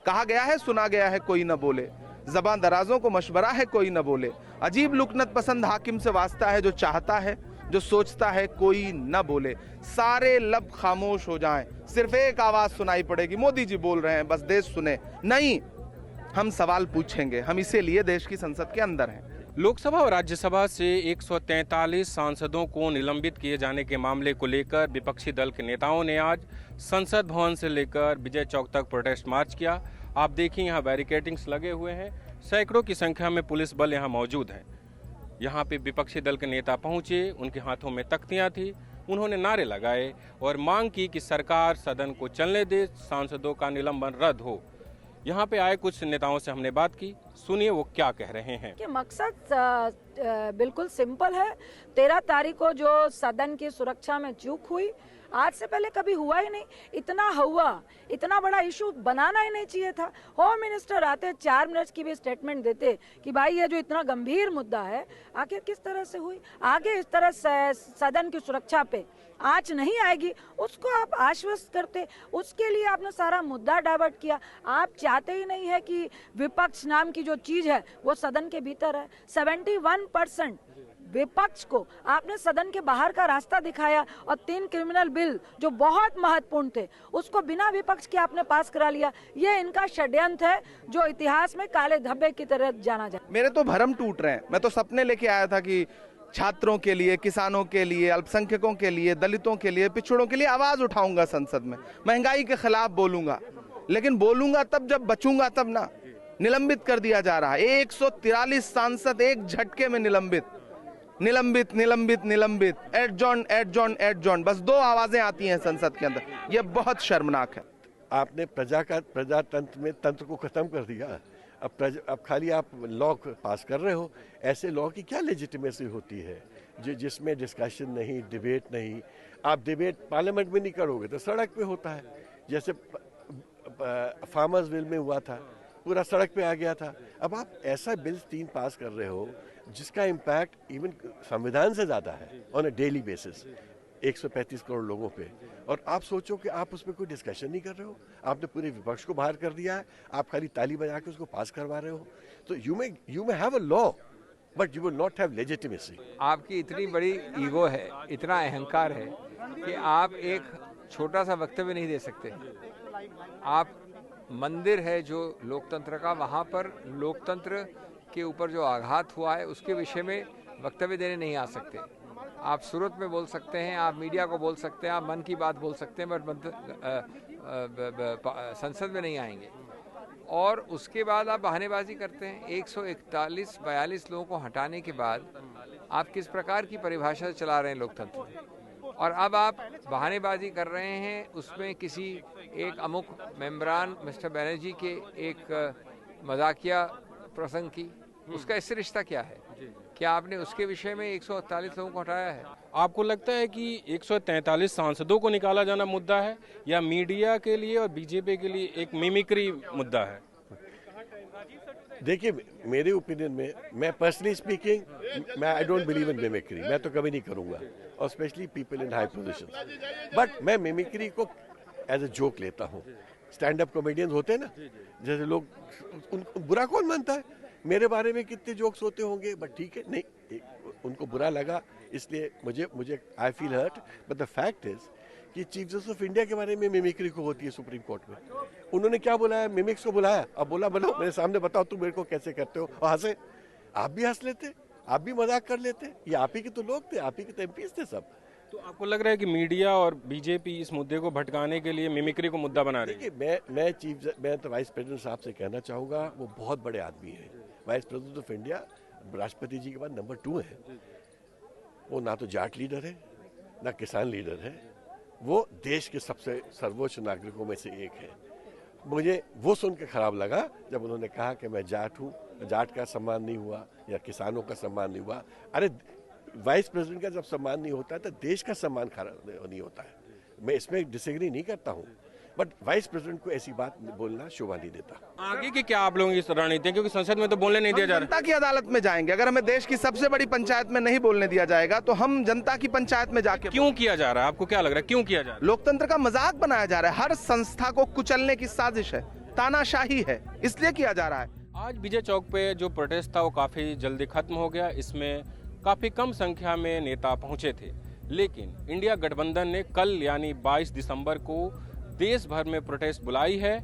कहा गया है सुना गया है कोई न बोले, ज़बां दराजों को मशवरा है कोई न बोले। अजीब लुकनत पसंद हाकिम से वास्ता है, जो चाहता है जो सोचता है कोई न बोले। सारे लब खामोश हो जाएं, सिर्फ एक आवाज सुनाई पड़ेगी, मोदी जी बोल रहे हैं बस देश सुने। नहीं, हम सवाल पूछेंगे, हम इसीलिए देश की संसद के अंदर हैं। लोकसभा और राज्यसभा से 143 सांसदों को निलंबित किए जाने के मामले को लेकर विपक्षी दल के नेताओं ने आज संसद भवन से लेकर विजय चौक तक प्रोटेस्ट मार्च किया। आप देखिए यहाँ बैरिकेडिंग्स लगे हुए हैं, सैकड़ों की संख्या में पुलिस बल यहाँ मौजूद है। यहाँ पे विपक्षी दल के नेता पहुंचे, उनके हाथों में तख्तियां थी, उन्होंने नारे लगाए और मांग की कि सरकार सदन को चलने दे, सांसदों का निलंबन रद्द हो। यहाँ पे आए कुछ नेताओं से हमने बात की, सुनिए वो क्या कह रहे हैं। कि मकसद बिल्कुल सिंपल है। 13 तारीख को जो सदन की सुरक्षा में चूक हुई, आज से पहले कभी हुआ ही नहीं। इतना हुआ, इतना बड़ा इशू बनाना ही नहीं चाहिए था। होम मिनिस्टर आते 4 मिनट की भी स्टेटमेंट देते कि भाई ये जो इतना गंभीर मुद्दा है आखिर किस तरह से हुई, आगे इस तरह सदन की सुरक्षा पे आंच नहीं आएगी, उसको आप आश्वस्त करते। उसके लिए आपने सारा मुद्दा डाइवर्ट किया। आप चाहते ही नहीं है कि विपक्ष नाम की जो चीज है वो सदन के भीतर है। 71% विपक्ष को आपने सदन के बाहर का रास्ता दिखाया और 3 क्रिमिनल बिल जो बहुत महत्वपूर्ण थे उसको बिना विपक्ष के आपने पास करा लिया। ये इनका षड्यंत्र है जो इतिहास में काले धब्बे की तरह जाना जाए। मेरे तो भरम टूट रहे हैं। मैं तो सपने लेके आया था कि छात्रों के लिए, किसानों के लिए, अल्पसंख्यकों के लिए, दलितों के लिए, पिछड़ों के लिए आवाज उठाऊंगा संसद में, महंगाई के खिलाफ बोलूंगा, लेकिन बोलूंगा तब जब बचूंगा तब ना। निलंबित कर दिया जा रहा है 143 सांसद एक झटके में निलंबित, निलंबित निलंबित निलंबित, एडजॉर्न एडजॉर्न एडजॉर्न, बस 2 आवाजें आती हैं संसद के अंदर। यह बहुत शर्मनाक है। आपने प्रजातंत्र में तंत्र को खत्म कर दिया। अब खाली आप लॉ पास कर रहे हो। ऐसे लॉ की क्या लेजिटिमेसी होती है जिसमें डिस्कशन नहीं, डिबेट नहीं। आप डिबेट पार्लियामेंट में नहीं करोगे तो सड़क पे होता है, जैसे फार्मर्स बिल में हुआ था, पूरा सड़क पे आ गया था। अब आप ऐसा बिल 3 पास कर रहे हो जिसका इम्पैक्ट इवन संविधान से ज़्यादा है on a daily basis 135 crore लोगों पे, और आप सोचो कि आप उसमें कोई डिस्कशन नहीं कर रहे हो। आपने पूरे विपक्ष को बाहर कर दिया है, आप खाली ताली बजा के उसको पास करवा रहे हो। तो you may have a law but you will not have legitimacy. आपकी इतनी बड़ी ईगो है, इतना अहंकार है कि आप एक छोटा सा वक्तव्य नहीं दे सकते। आप मंदिर है जो लोकतंत्र का, वहाँ पर लोकतंत्र के ऊपर जो आघात हुआ है उसके विषय में वक्तव्य देने नहीं आ सकते। आप सूरत में बोल सकते हैं, आप मीडिया को बोल सकते हैं, आप मन की बात बोल सकते हैं, बट संसद में नहीं आएंगे। और उसके बाद आप बहानेबाजी करते हैं। 141-42 लोगों को हटाने के बाद आप किस प्रकार की परिभाषा से चला रहे हैं लोकतंत्र, और अब आप बहानेबाजी कर रहे हैं उसमें किसी एक अमुक मेम्बरान मिस्टर बनर्जी के एक मजाकिया प्रसंग की, उसका इससे रिश्ता क्या है? क्या आपने उसके विषय में 148 लोगों को हटाया है? आपको लगता है कि 143 सांसदों को निकाला जाना मुद्दा है या मीडिया के लिए और बीजेपी के लिए एक मिमिक्री मुद्दा है? देखिए, मेरे ओपिनियन में, मैं पर्सनली स्पीकिंग, मैं I don't believe in mimicry. मैं तो कभी नहीं करूंगा, और specially people in high positions. But मैं मिमिक्री को एज ए जोक लेता हूँ। स्टैंड अप कॉमेडियंस होते हैं ना, जैसे लोग, उनको बुरा कौन मानता है? मेरे बारे में कितने जोक्स होते होंगे, बट ठीक है, नहीं, उनको बुरा लगा इसलिए मुझे I feel hurt. But the fact is कि चीफ जस्टिस ऑफ इंडिया के बारे में मिमिक्री को होती है सुप्रीम कोर्ट में। उन्होंने क्या बुलाया? मिमिक्स को बुलाया। अब बोला बनाओ मेरे सामने, बताओ तुम मेरे को कैसे करते हो, और हंसे। आप भी हंस लेते, आप भी मजाक कर लेते। ये आप ही के तो लोग थे, आप ही के तो एमपीज थे सब। तो आपको लग रहा है कि मीडिया और बीजेपी इस मुद्दे को भटकाने के लिए मिमिक्री को मुद्दा बना रही है? देखिए, मैं तो वाइस प्रेसिडेंट साहब से कहना चाहूँगा, वो बहुत बड़े आदमी हैं। वाइस प्रेसिडेंट ऑफ इंडिया राष्ट्रपति जी के बाद नंबर 2 है। वो ना तो जाट लीडर है, ना किसान लीडर है, वो देश के सबसे सर्वोच्च नागरिकों में से एक है। मुझे वो सुन के खराब लगा जब उन्होंने कहा कि मैं जाट हूँ, जाट का सम्मान नहीं हुआ या किसानों का सम्मान नहीं हुआ। अरे, वाइस प्रेसिडेंट का जब सम्मान नहीं होता है तो देश का सम्मान नहीं होता है। मैं इसमें डिसएग्री नहीं करता हूँ, बट वाइस प्रेसिडेंट को ऐसी बात बोलना शोभा नहीं देता। आगे की क्या आप लोगों की रणनीति है, क्योंकि संसद में तो बोलने नहीं दिया जा रहा? जनता की अदालत में जाएंगे। अगर हमें देश की सबसे बड़ी पंचायत में नहीं बोलने दिया जाएगा तो हम जनता की पंचायत में जाके। क्यों किया जा रहा है? आपको क्या लग रहा है क्यों किया जा रहा है? लोकतंत्र का मजाक बनाया जा रहा है। हर संस्था को कुचलने की साजिश है। तानाशाही है, इसलिए किया जा रहा है। आज विजय चौक पे जो प्रोटेस्ट था वो काफ़ी जल्दी खत्म हो गया। इसमें काफ़ी कम संख्या में नेता पहुंचे थे, लेकिन इंडिया गठबंधन ने कल यानी 22 दिसंबर को देश भर में प्रोटेस्ट बुलाई है।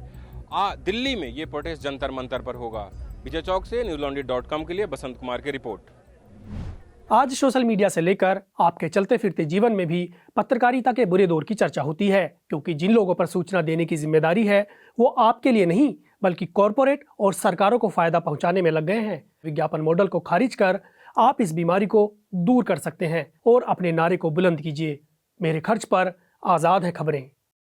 दिल्ली में ये प्रोटेस्ट जंतर मंतर पर होगा। विजय चौक से newslaundry.com के लिए बसंत कुमार की रिपोर्ट। आज सोशल मीडिया से लेकर आपके चलते फिरते जीवन में भी पत्रकारिता के बुरे दौर की चर्चा होती है, क्योंकि जिन लोगों पर सूचना देने की जिम्मेदारी है वो आपके लिए नहीं बल्कि कॉरपोरेट और सरकारों को फायदा पहुंचाने में लग गए हैं। विज्ञापन मॉडल को खारिज कर आप इस बीमारी को दूर कर सकते हैं और अपने नारे को बुलंद कीजिए। मेरे खर्च पर आज़ाद है खबरें।